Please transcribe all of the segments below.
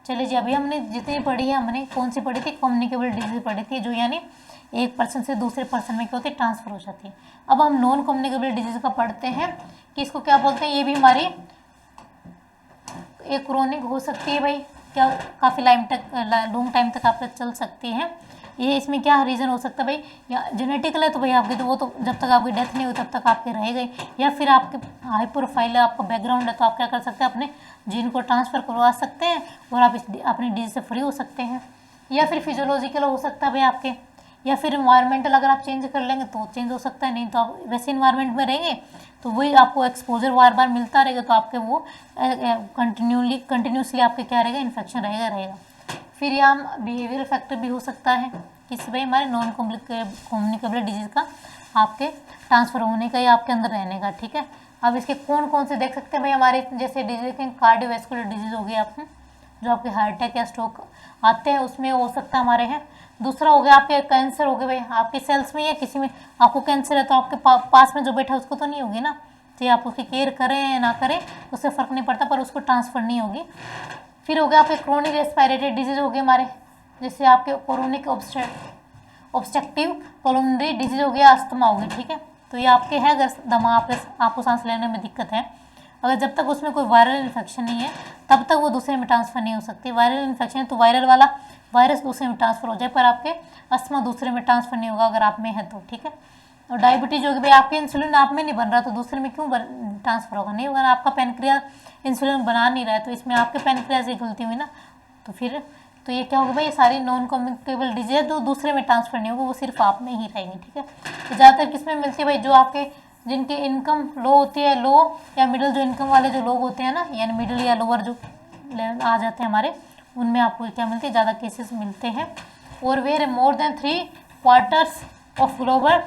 चलिए जी, अभी हमने जितनी पढ़ी है, हमने कौन सी पढ़ी थी, कम्युनिकेबल डिजीज पढ़ी थी, जो यानी एक पर्सन से दूसरे पर्सन में क्या होती है, ट्रांसफर हो जाती है। अब हम नॉन कम्युनिकेबल डिजीज का पढ़ते हैं कि इसको क्या बोलते हैं। ये भी हमारी एक क्रोनिक हो सकती है भाई, क्या काफ़ी लॉन्ग टाइम तक आप चल सकती है। ये इसमें क्या रीज़न हो सकता है भाई, या जेनेटिकल है तो भाई आपके तो वो तो जब तक आपकी डेथ नहीं हुई तब तक आपके रहेगा ही, या फिर आपके हाई प्रोफाइल है, आपका बैकग्राउंड है, तो आप क्या कर सकते हैं, अपने जीन को ट्रांसफ़र करवा सकते हैं और आप अपनी डिजीज से फ्री हो सकते हैं। या फिर फिजियोलॉजिकल हो सकता है भाई आपके, या फिर इन्वायरमेंटल अगर आप चेंज कर लेंगे तो चेंज हो सकता है, नहीं तो आप वैसे इन्वायरमेंट में रहेंगे तो वही आपको एक्सपोजर बार बार मिलता रहेगा, तो आपके वो कंटिन्यूसली आपके क्या रहेगा, इन्फेक्शन रहेगा। फिर यहाँ बिहेवियरल फैक्टर भी हो सकता है, किसी भाई हमारे नॉन कम्युनिकेबल डिजीज़ का आपके ट्रांसफ़र होने का या आपके अंदर रहने का, ठीक है। अब इसके कौन कौन से देख सकते हैं भाई, हमारे जैसे डिजीज के कार्डियोवैस्कुलर डिजीज़ हो गई आपको, जो आपके हार्ट अटैक या स्ट्रोक आते हैं उसमें हो सकता है हमारे हैं। दूसरा हो गया आपके कैंसर हो गए भाई, आपके सेल्स में या किसी में आपको कैंसर है तो आपके पास में जो बैठा है उसको तो नहीं होगी ना, तो आप उसकी केयर करें या ना करें उससे फ़र्क नहीं पड़ता, पर उसको ट्रांसफ़र नहीं होगी। फिर हो गया आपके क्रोनिक रेस्पिरेटरी डिजीज़ हो गए हमारे, जैसे आपके क्रोनिक ऑब्स्ट्रक्टिव पल्मोनरी डिजीज़ हो गया, अस्थमा हो गई, ठीक है। तो ये आपके है अगर दमा आपको सांस लेने में दिक्कत है, अगर जब तक उसमें कोई वायरल इन्फेक्शन नहीं है तब तक वो दूसरे में ट्रांसफ़र नहीं हो सकती। वायरल इन्फेक्शन है तो वायरल वाला वायरस दूसरे में ट्रांसफ़र हो जाए, पर आपके अस्थमा दूसरे में ट्रांसफ़र नहीं होगा अगर आप में है तो, ठीक है। और डायबिटीज होगी भाई, आपके इंसुलिन आप में नहीं बन रहा तो दूसरे में क्यों ट्रांसफ़र होगा, नहीं होगा ना, आपका पेनक्रियाज इंसुलिन बना नहीं रहा है तो इसमें आपके पेनक्रियाज की गलती हुई ना, तो फिर तो ये क्या होगा भाई, ये सारी नॉन कम्युनिकेबल डिजीज जो दूसरे में ट्रांसफ़र नहीं होगा, वो सिर्फ आप में ही रहेंगी, ठीक है। तो ज़्यादातर किस में मिलती है भाई, जो आपके जिनकी इनकम लो होती है, लो या मिडिल जो इनकम वाले जो लोग होते हैं ना, यानी मिडिल या लोअर जो आ जाते हैं हमारे, उनमें आपको क्या मिलती है, ज़्यादा केसेस मिलते हैं। और where more than 3/4 of global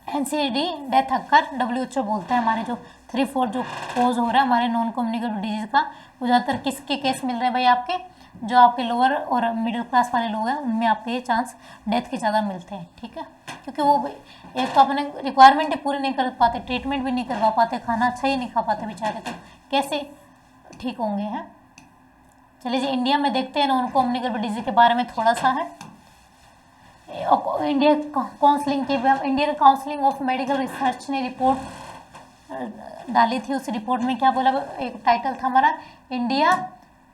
NCD death occur, WHO बोलता है हमारे जो 3/4 जो कोज हो रहा है हमारे नॉन कम्युनिकेबल डिजीज़ का, वो ज़्यादातर किसके केस मिल रहे हैं भाई, आपके जो आपके लोअर और मिडिल क्लास वाले लोग हैं उनमें आपके ये चांस डेथ के ज़्यादा मिलते हैं, ठीक है। क्योंकि वो एक तो अपने रिक्वायरमेंट ही पूरी नहीं कर पाते, ट्रीटमेंट भी नहीं करवा पाते, खाना अच्छा ही नहीं खा पाते बेचारे, तो कैसे ठीक होंगे हैं। चलिए जी, इंडिया में देखते हैं नॉन कम्युनिकेबल डिजीज़ के बारे में थोड़ा सा है। Indian counselling of medical research ने रिपोर्ट डाली थी, उस रिपोर्ट में क्या बोला, एक टाइटल था हमारा India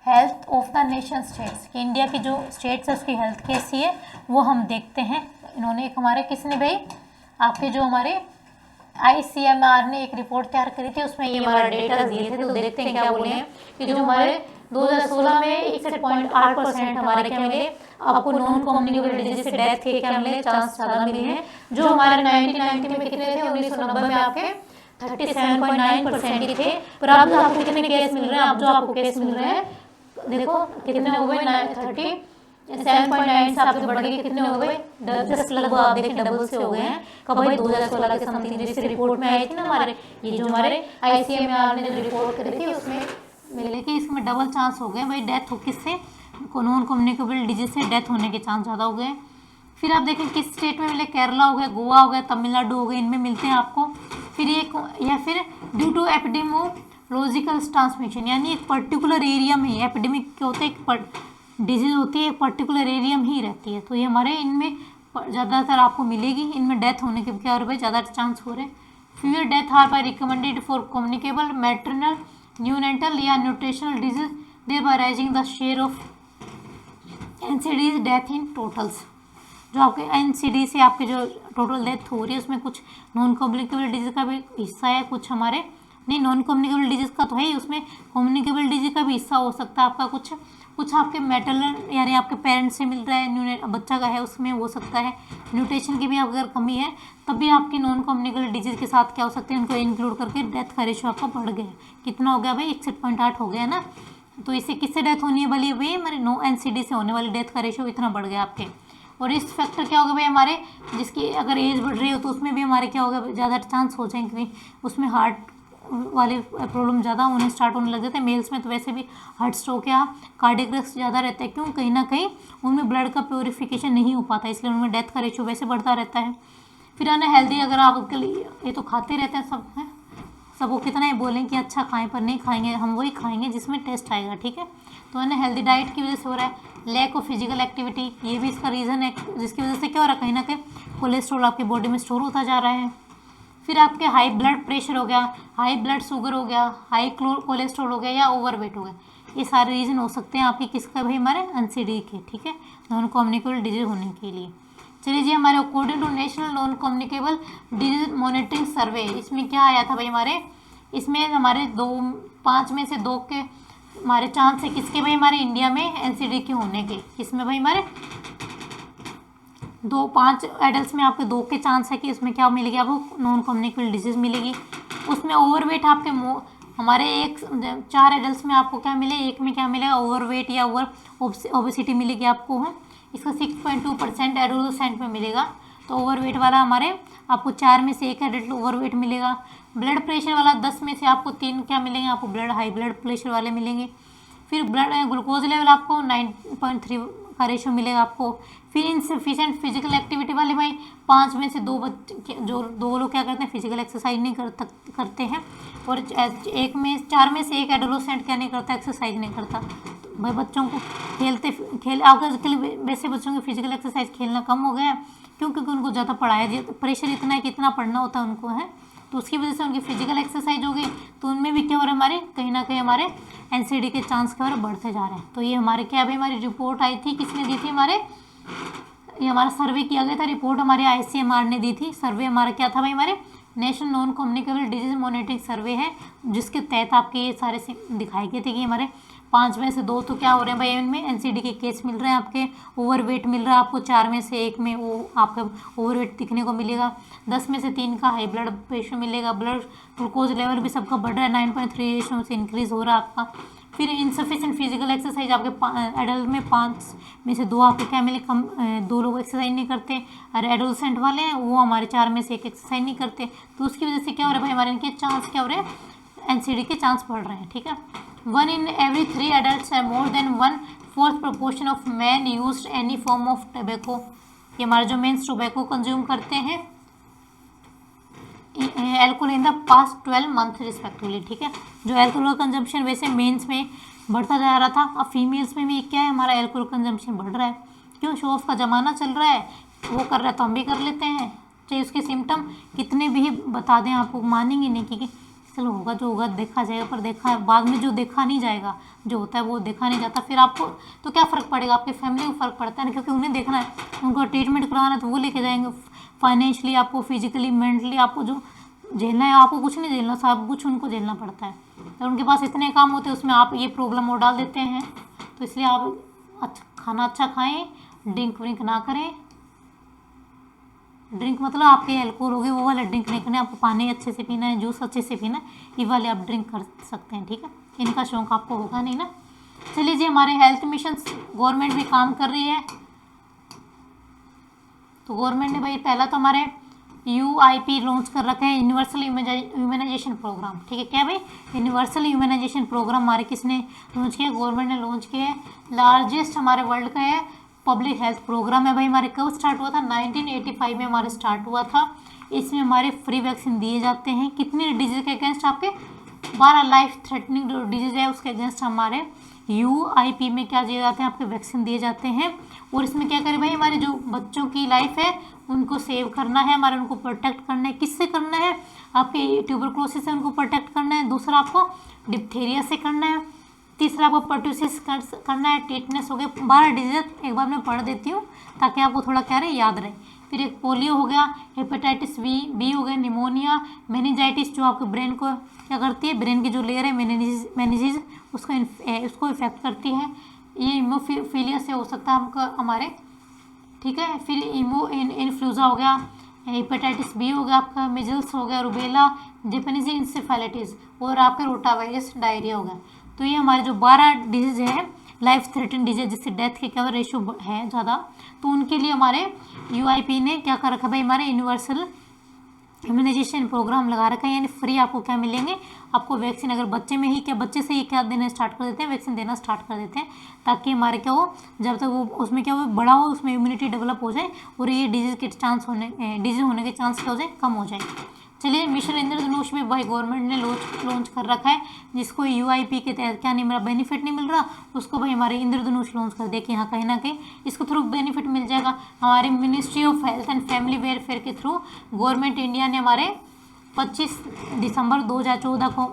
health of the nation states, कि इंडिया की जो स्टेट्स है उसकी हेल्थ कैसी है वो हम देखते हैं। इन्होंने एक हमारे किसने भाई, आपके जो हमारे ICMR ने एक रिपोर्ट तैयार करी थी, उसमें ये हमारा डेटा दिए थे, तो देखते हैं क्या बोले हैं कि जो हमारे 2016 में 61.8% हमारे क्या मिले आपको नॉन कम्युनिकेबल डिजीज से डेथ के क्या मिले, चांस ज़्यादा मिले हैं। जो हमारे 1990 में कितने थे, 1990 में आपके 37.9% ही थे, पर अब आपको कितने केस मिल रहे हैं, अब जो आपको केस मिल रहे हैं देखो कितने हो गए, 37.9 से आपके बढ़ के कितने हो गए, जस्ट लगभग आप देखिए डबल से हो गए हैं। कब भाई 2016 के समथिंग जिस रिपोर्ट में आई थी ना हमारे, ये जो हमारे ICMR ने जो रिपोर्ट करी थी उसमें मिले कि इसमें डबल चांस हो गए भाई डेथ हो, किससे, नॉन कम्युनिकेबल डिजीज से डेथ होने के चांस ज़्यादा हो गए। फिर आप देखें किस स्टेट में मिले, केरला हो गया, गोवा हो गया, तमिलनाडु हो गया, इनमें मिलते हैं आपको। फिर ये या फिर ड्यू टू एपिडेमोलॉजिकल ट्रांसमिशन, यानी एक पर्टिकुलर एरिया में एपिडेमिक क्या होता है, एक डिजीज होती है, एक पर्टिकुलर एरिया में ही रहती है, तो ये हमारे इनमें ज़्यादातर आपको मिलेगी, इनमें डेथ होने के क्या हो रहे ज़्यादा चांस हो रहे हैं। Fewer death are by recommended for communicable maternal neonatal या nutritional disease, there by rising the share of NCD death in totals. जो आपके NCD से आपके जो टोटल डेथ हो रही है उसमें कुछ नॉन कम्युनिकेबल डिजीज का भी हिस्सा है, कुछ हमारे नहीं नॉन कम्युनिकेबल डिजीज का तो है ही, उसमें कम्युनिकेबल डिजीज का भी हिस्सा हो सकता है आपका, कुछ आपके मैटरनल यानी आपके पेरेंट्स से मिल रहा है, बच्चा का है उसमें हो सकता है, न्यूट्रिशन की भी अगर कमी है तब भी आपकी नॉन कम्युनिकेबल डिजीज के साथ क्या हो सकते हैं, उनको इंक्लूड करके डेथ का रेशो आपका बढ़ गया है। कितना हो गया भाई, 61.8 हो गया ना, तो इससे किससे डेथ होने वाली है भाई, हमारे नो NCD से होने वाली डेथ का रेशो इतना बढ़ गया आपके। और इस फैक्टर क्या होगा भाई हमारे, जिसकी अगर एज बढ़ रही हो तो उसमें भी हमारे क्या होगा, ज़्यादा चांस हो जाएंगे, उसमें हार्ट वाले प्रॉब्लम ज़्यादा होने स्टार्ट होने लग जाते हैं। मेल्स में तो वैसे भी हार्ट स्ट्रोक या कार्डियक रिस्क ज़्यादा रहता है, क्यों, कहीं ना कहीं उनमें ब्लड का प्योरिफिकेशन नहीं हो पाता, इसलिए उनमें डेथ का रेशो वैसे बढ़ता रहता है। फिर आना हेल्दी, अगर आप ये तो खाते रहते हैं सब हैं, सबको कितना ही बोलें कि अच्छा खाएं, पर नहीं खाएंगे, हम वही खाएंगे जिसमें टेस्ट आएगा, ठीक है। तो है ना, हेल्दी डाइट की वजह से हो रहा है। लैक ऑफ फिजिकल एक्टिविटी, ये भी इसका रीज़न है, जिसकी वजह से क्या हो रहा है, कहीं ना कहीं कोलेस्ट्रॉल आपकी बॉडी में स्टोर होता जा रहा है। फिर आपके हाई ब्लड प्रेशर हो गया, हाई ब्लड शुगर हो गया, हाई कोलेस्ट्रॉल हो गया या ओवरवेट हो गया, ये सारे रीज़न हो सकते हैं आपके किसका भाई, हमारे NCD के, ठीक है, नॉन कम्युनिकेबल डिजीज होने के लिए। चलिए जी, हमारे according to national non communicable disease monitoring survey, इसमें क्या आया था भाई हमारे, इसमें हमारे 5 में से 2 के हमारे चांस है किसके भाई, हमारे इंडिया में NCD के होने के। इसमें भाई हमारे 5 एडल्ट में आपके 2 के चांस है कि उसमें क्या मिलेगी आपको, नॉन कम्युनिकेबल डिजीज मिलेगी। उसमें ओवरवेट आपके हमारे 4 एडल्ट में आपको क्या मिले, एक में क्या मिलेगा, ओवरवेट या ओबेसिटी मिलेगी आपको है। इसका 6.2% एडोलेसेंट में मिलेगा। तो ओवरवेट वाला हमारे आपको 4 में से 1 एडल्ट ओवरवेट मिलेगा। ब्लड प्रेशर वाला 10 में से आपको 3 क्या मिलेंगे, आपको हाई ब्लड प्रेशर वाले मिलेंगे। फिर ब्लड ग्लूकोज लेवल आपको 9.3 का रेशो मिलेगा आपको। फिर इनसफिशिएंट फिजिकल एक्टिविटी वाले भाई 5 में से 2 बच्चे, जो 2 लोग क्या करते हैं, फिजिकल एक्सरसाइज नहीं करते हैं। और 4 में से 1 एडोलेसेंट क्या नहीं करता, एक्सरसाइज नहीं करता। तो भाई बच्चों को आजकल वैसे बच्चों की फिजिकल एक्सरसाइज खेलना कम हो गया है, क्योंकि उनको ज़्यादा पढ़ाया, प्रेशर इतना है कितना पढ़ना होता है उनको है, तो उसकी वजह से उनकी फिजिकल एक्सरसाइज हो गई, तो उनमें भी क्या हो रहा है, हमारे कहीं ना कहीं हमारे NCD के चांस क्या हो रहे बढ़ते जा रहे हैं। तो ये हमारे क्या भाई, हमारी रिपोर्ट आई थी, किसने दी थी, ये हमारा सर्वे किया गया था, रिपोर्ट हमारे ICMR ने दी थी। सर्वे हमारा क्या था भाई, हमारे national non communicable disease monitoring survey है, जिसके तहत आपके ये सारे दिखाए गए थे कि हमारे 5 में से 2 तो क्या हो रहे हैं भाई, इनमें NCD के केस मिल रहे हैं आपके। ओवरवेट मिल रहा है आपको 4 में से 1 में वो आपका ओवरवेट दिखने को मिलेगा। 10 में से 3 का हाई ब्लड प्रेशर मिलेगा। ब्लड ग्लूकोज लेवल भी सबका बढ़ रहा है, 9.3 रेशो से इंक्रीज हो रहा है आपका। फिर इनसफिशिएंट फिजिकल एक्सरसाइज आपके एडल्ट में 5 में से 2 आपको क्या मिले, 2 लोग एक्सरसाइज नहीं करते, और एडोलेसेंट वाले हैं वो हमारे 4 में से 1 एक्सरसाइज नहीं करते। तो उसकी वजह से क्या हो रहा है भाई, हमारे इनके चांस क्या हो रहे हैं, NCD के चांस बढ़ रहे हैं, ठीक है। 1 in every 3 adults है, more than 1/4 proportion of man use any form of tobacco. ये हमारे जो मेन्स टोबैको कंज्यूम करते हैं alcohol in the past 12 month respectively, ठीक है। जो एल्कोहल का कंजम्पशन वैसे मेंस में बढ़ता जा रहा था, अब फीमेल्स में भी क्या है, हमारा एल्कोहल कंजम्पशन बढ़ रहा है। क्यों, शो ऑफ का ज़माना चल रहा है, वो कर रहा है तो हम भी कर लेते हैं, चाहे उसके सिम्टम कितने भी बता दें आपको मानेंगे नहीं, क्योंकि चलो होगा जो होगा देखा जाएगा, पर देखा बाद में जो देखा नहीं जाएगा, जो होता है वो देखा नहीं जाता, फिर आपको तो क्या फ़र्क पड़ेगा, आपकी फैमिली को फ़र्क पड़ता है ना, क्योंकि उन्हें देखना है, उनको ट्रीटमेंट करवाना है तो वो लेके जाएंगे। फाइनेंशियली आपको, फिजिकली, मेंटली आपको जो झेलना है, आपको कुछ नहीं झेलना, सब कुछ उनको झेलना पड़ता है। तो उनके पास इतने काम होते हैं, उसमें आप ये प्रॉब्लम और डाल देते हैं। तो इसलिए आप खाना अच्छा खाएँ, ड्रिंक व्रिंक ना करें। ड्रिंक मतलब आपके एल्कोहल हो गए वो वाला ड्रिंक नहीं करना है, आपको पानी अच्छे से पीना है, जूस अच्छे से पीना है, ये वाले आप ड्रिंक कर सकते हैं, ठीक है। इनका शौक आपको होगा नहीं ना। चलिए जी, हमारे हेल्थ मिशन गवर्नमेंट भी काम कर रही है। तो गवर्नमेंट ने भाई पहला तो हमारे UIP लॉन्च कर रखा है, यूनिवर्सल इम्यूनाइजेशन प्रोग्राम, ठीक है। क्या भाई, यूनिवर्सल इम्यूनाइजेशन प्रोग्राम हमारे किसने लॉन्च किया, गवर्नमेंट ने लॉन्च किया है। लार्जेस्ट हमारे वर्ल्ड का है पब्लिक हेल्थ प्रोग्राम है भाई। हमारे कब स्टार्ट हुआ था, 1985 में हमारे स्टार्ट हुआ था। इसमें हमारे फ्री वैक्सीन दिए जाते हैं, कितने डिजीज के अगेंस्ट, आपके 12 लाइफ थ्रेटनिंग जो डिजीज है उसके अगेंस्ट हमारे UIP में क्या दिए जाते हैं, आपके वैक्सीन दिए जाते हैं। और इसमें क्या करें भाई, हमारे जो बच्चों की लाइफ है उनको सेव करना है, हमारे उनको प्रोटेक्ट करना है। किससे करना है, आपके ट्यूबरक्लोसिस से उनको प्रोटेक्ट करना है। दूसरा आपको डिप्थीरिया से करना है। तीसरा आपको पर्टूसिस करना है, टेटनस हो गया। 12 डिजीज एक बार मैं पढ़ देती हूँ ताकि आपको थोड़ा क्या रहे, याद रहे। फिर एक पोलियो हो गया, हेपेटाइटिस बी हो गया, निमोनिया, मेनिंजाइटिस जो आपके ब्रेन को क्या करती है, ब्रेन की जो लेयर है मेनिजेस उसको इफेक्ट करती है। ये हीमोफीलिया से हो सकता है आपका हमारे, ठीक है। फिर इन्फ्लूजा हो गया, हेपेटाइटिस बी हो गया आपका, मिजल्स हो गया, रूबेला, जैपनीज इंसेफेलाइटिस और आपका रोटावायरस डायरिया हो गया। तो ये हमारे जो 12 डिजीज है लाइफ थ्रेटन डिजीज जिससे डेथ के क्या रेशो है ज़्यादा, तो उनके लिए हमारे UIP ने क्या कर रखा है भाई, हमारे यूनिवर्सल इम्यूनाइजेशन प्रोग्राम लगा रखा है। यानी फ्री आपको क्या मिलेंगे, आपको वैक्सीन। अगर बच्चे में ही क्या, बच्चे से ही क्या देना स्टार्ट कर देते हैं, वैक्सीन देना स्टार्ट कर देते हैं, ताकि हमारे क्या हो, जब तक वो उसमें क्या हो बड़ा हो, उसमें इम्यूनिटी डेवलप हो जाए और ये डिजीज़ होने के चांस क्या हो जाए, कम हो जाए। चलिए, मिशन इंद्रधनुष भी भाई गवर्नमेंट ने लॉन्च कर रखा है, जिसको यूआईपी के तहत क्या नहीं मिला, बेनिफिट नहीं मिल रहा, उसको भाई हमारे इंद्रधनुष लॉन्च कर देखिए यहाँ कहीं ना कहीं इसको थ्रू बेनिफिट मिल जाएगा। हमारे ministry of health and family welfare के थ्रू गवर्नमेंट इंडिया ने हमारे 25 दिसंबर 2014 को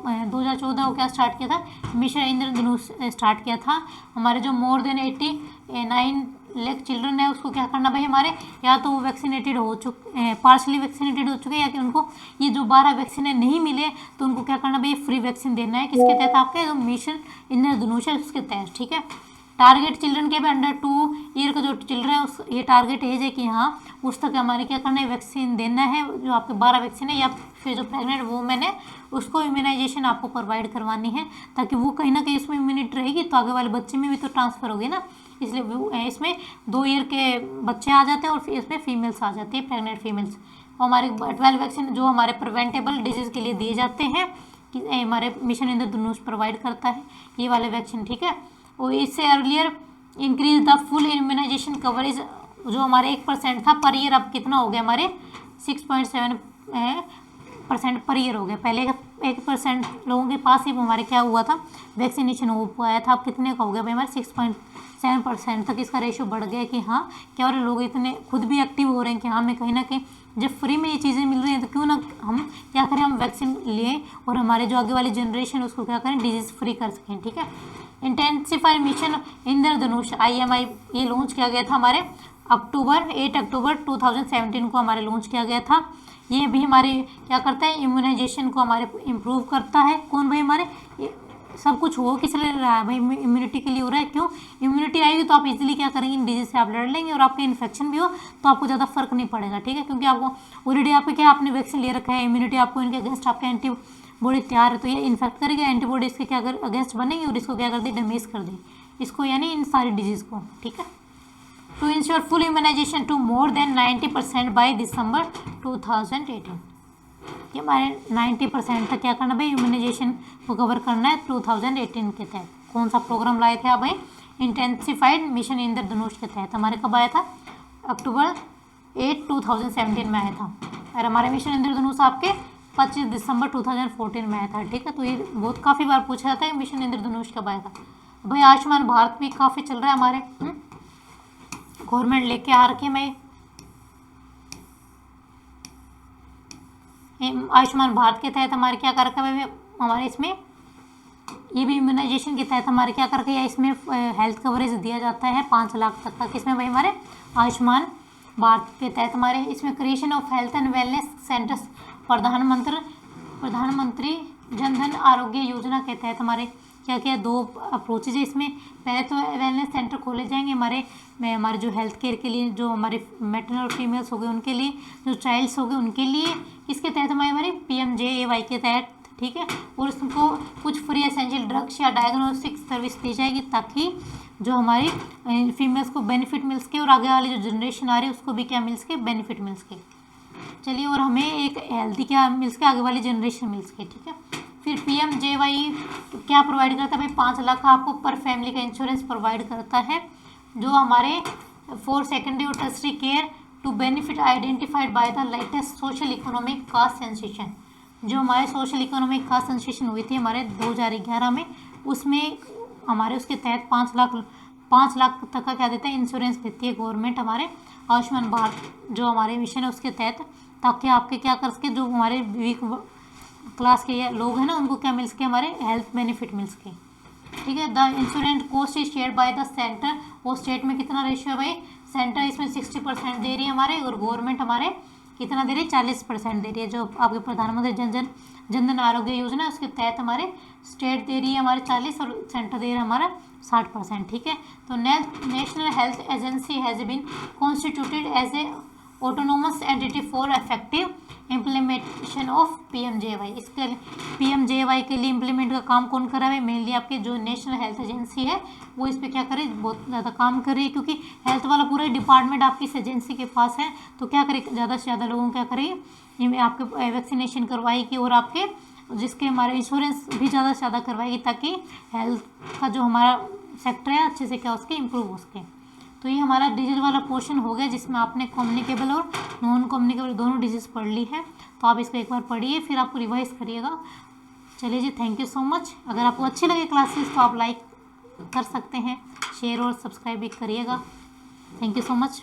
क्या स्टार्ट किया था, मिशन इंद्रधनुष स्टार्ट किया था। हमारे जो मोर देन 89 लाख चिल्ड्रन है उसको क्या करना भाई, हमारे या तो वो वैक्सीनेटेड हो चुके, पार्शली वैक्सीनेटेड हो चुके हैं, या कि उनको ये जो 12 वैक्सीन है नहीं मिले तो उनको क्या करना भाई, फ्री वैक्सीन देना है। किसके तहत, आपके जो मिशन इंद्रधनुष है उसके तहत, ठीक है। टारगेट चिल्ड्रन के भी अंडर 2 ईयर का जो चिल्ड्रन है उस ये टारगेट एज है कि हाँ उस तक हमारे क्या करना है, वैक्सीन देना है। जो आपके 12 वैक्सीन है, या फिर जो प्रेग्नेंट वूमेन है उसको इम्यूनाइजेशन आपको प्रोवाइड करवानी है, ताकि वो कहीं ना कहीं इसमें इम्यूनिटी रहेगी तो आगे वाले बच्चे में भी तो ट्रांसफर होगी ना। इसलिए इसमें 2 ईयर के बच्चे आ जाते हैं और फिर इसमें फीमेल्स आ जाती है, प्रेग्नेंट फीमेल्स। और हमारे 12 वैक्सीन जो हमारे प्रिवेंटेबल डिजीज़ के लिए दिए जाते हैं कि हमारे मिशन इंद्रधनुष प्रोवाइड करता है ये वाले वैक्सीन, ठीक है। और इससे earlier increase the full immunization coverage, जो हमारे 1% था पर ईयर, अब कितना हो गया, हमारे 6.7% पर ईयर हो गया। पहले 1% लोगों के पास ही हमारे क्या हुआ था, वैक्सीनेशन हो पाया था। अब कितने का हो गया भाई, हमारे 6.7% तक इसका रेशो बढ़ गया कि हाँ क्या, और लोग इतने खुद भी एक्टिव हो रहे हैं कि हाँ मैं कहीं ना कहीं जब फ्री में ये चीज़ें मिल रही हैं तो क्यों ना हम क्या करें, हम वैक्सीन लें और हमारे जो आगे वाली जनरेशन उसको क्या करें, डिजीज़ फ्री कर सकें, ठीक है। इंटेंसिफाइड मिशन इंद्रधनुष IMI ये लॉन्च किया गया था हमारे 8 अक्टूबर 2017 को हमारे लॉन्च किया गया था। ये भी हमारे क्या करता है, इम्यूनाइजेशन को हमारे इम्प्रूव करता है। कौन भाई, हमारे सब कुछ हो किस लिए रहा है भाई, इम्यूनिटी के लिए हो रहा है। क्यों, इम्यूनिटी आएगी तो आप इजीली क्या करेंगे, इन डिजीज से आप लड़ लेंगे, और आपके इन्फेक्शन भी हो तो आपको ज़्यादा फर्क नहीं पड़ेगा, ठीक है। क्योंकि आपको ऑलरेडी आपके क्या, आपने वैक्सीन ले रखा है, इम्यूनिटी आपको इनके अगेंस्ट आपके एंटीबॉडी तैयार है, तो ये इन्फेक्ट करेगा, एंटीबॉडी इसके क्या कर अगेंस्ट बनेंगे और इसको क्या कर दे, डैमेज कर दे इसको, यानी इन सारी डिजीज़ को, ठीक है। To ensure full immunization to more than 90% by December 2018, ये हमारे 90% तक क्या करना भाई, इम्यूनाइजेशन को कवर करना है 2018 के तहत। कौन सा प्रोग्राम लाए थे आप भाई, इंटेंसिफाइड मिशन इंद्रधनुष के तहत। हमारे कब आया था, अक्टूबर 8, 2017 में आया था, और हमारे मिशन इंद्रधनुष आपके 25 दिसंबर 2014 में आया था, ठीक है। तो ये बहुत काफ़ी बार पूछा जाता है मिशन इंद्रधनुष कब आया था भाई। आयुष्मान भारत भी काफ़ी चल रहा है हमारे, गवर्नमेंट लेके आ रखे मैं आयुष्मान भारत के तहत हमारे क्या कर रखा है, हमारे इसमें ये भी इम्यूनाइजेशन के तहत हमारे क्या कर रखा है, इसमें हेल्थ कवरेज दिया जाता है 5 लाख तक का। किसमें भाई, हमारे आयुष्मान भारत के तहत हमारे इसमें creation of health and wellness centres, प्रधानमंत्री जन धन आरोग्य योजना के तहत हमारे क्या क्या 2 अप्रोचेज है इसमें। पहले तो वेलनेस सेंटर खोले जाएंगे हमारे जो हेल्थ केयर के लिए, जो हमारे मैटरनल फीमेल्स हो गए उनके लिए, जो चाइल्ड्स हो गए उनके लिए। इसके तहत हमारे PMJAY के तहत, ठीक है। और उसको कुछ फ्री एसेंशियल ड्रग्स या डायग्नोस्टिक सर्विस दी जाएगी, ताकि जो हमारी फीमेल्स को बेनिफिट मिल सके और आगे वाली जो जनरेशन आ रही है उसको भी क्या मिल सके, बेनिफिट मिल सके। चलिए, और हमें एक हेल्थी क्या मिल सके, आगे वाली जनरेशन मिल सके, ठीक है। फिर PMJAY क्या प्रोवाइड करता है भाई, 5 लाख का आपको पर फैमिली का इंश्योरेंस प्रोवाइड करता है, जो हमारे फॉर सेकेंडरी और tertiary care to benefit identified by the latest social economic caste sensation. जो हमारे सोशल इकोनॉमिक कास्ट सेंसेशन हुई थी हमारे 2011 में, उसमें हमारे उसके तहत 5 लाख तक का क्या देता है, इंश्योरेंस देती है गवर्नमेंट हमारे आयुष्मान भारत जो हमारे मिशन है उसके तहत, ताकि आपके क्या कर सके, जो हमारे वीक क्लास के लोग हैं ना उनको क्या मिल सके, हमारे हेल्थ बेनिफिट मिल सके, ठीक है। The insurance cost is share by the centre, और स्टेट में कितना रेशियो है भाई, सेंटर इसमें 60% दे रही है हमारे, और गवर्नमेंट हमारे कितना दे रही है, 40% दे रही है। जो आपके प्रधानमंत्री जन धन आरोग्य योजना है उसके तहत हमारे स्टेट दे रही है हमारे 40 और सेंटर दे रहा है हमारा 60%, ठीक है। तो national health agency has been constituted as a autonomous entity for effective implementation of PMJAY। इसके PMJAY के लिए इम्प्लीमेंट का काम कौन कर रहा है, मेनली आपके जो नेशनल हेल्थ एजेंसी है वो इस पर क्या करे, बहुत ज़्यादा काम कर रही है, क्योंकि हेल्थ वाला पूरा डिपार्टमेंट आपकी इस एजेंसी के पास है। तो क्या करे, ज़्यादा से ज़्यादा लोगों को क्या करेगी, ये आपके वैक्सीनेशन करवाएगी और आपके जिसके हमारे इंश्योरेंस भी ज़्यादा से ज़्यादा करवाएगी, ताकि हेल्थ का जो हमारा सेक्टर है अच्छे से क्या उसके इम्प्रूव हो सके। तो ये हमारा डिजिट वाला पोर्शन हो गया, जिसमें आपने कम्युनिकेबल और नॉन कम्युनिकेबल दोनों डिजीज पढ़ ली है। तो आप इसको एक बार पढ़िए, फिर आपको रिवाइज करिएगा। चलिए जी, थैंक यू सो मच। अगर आपको अच्छी लगे क्लासेस तो आप लाइक कर सकते हैं, शेयर और सब्सक्राइब भी करिएगा। Thank you so much.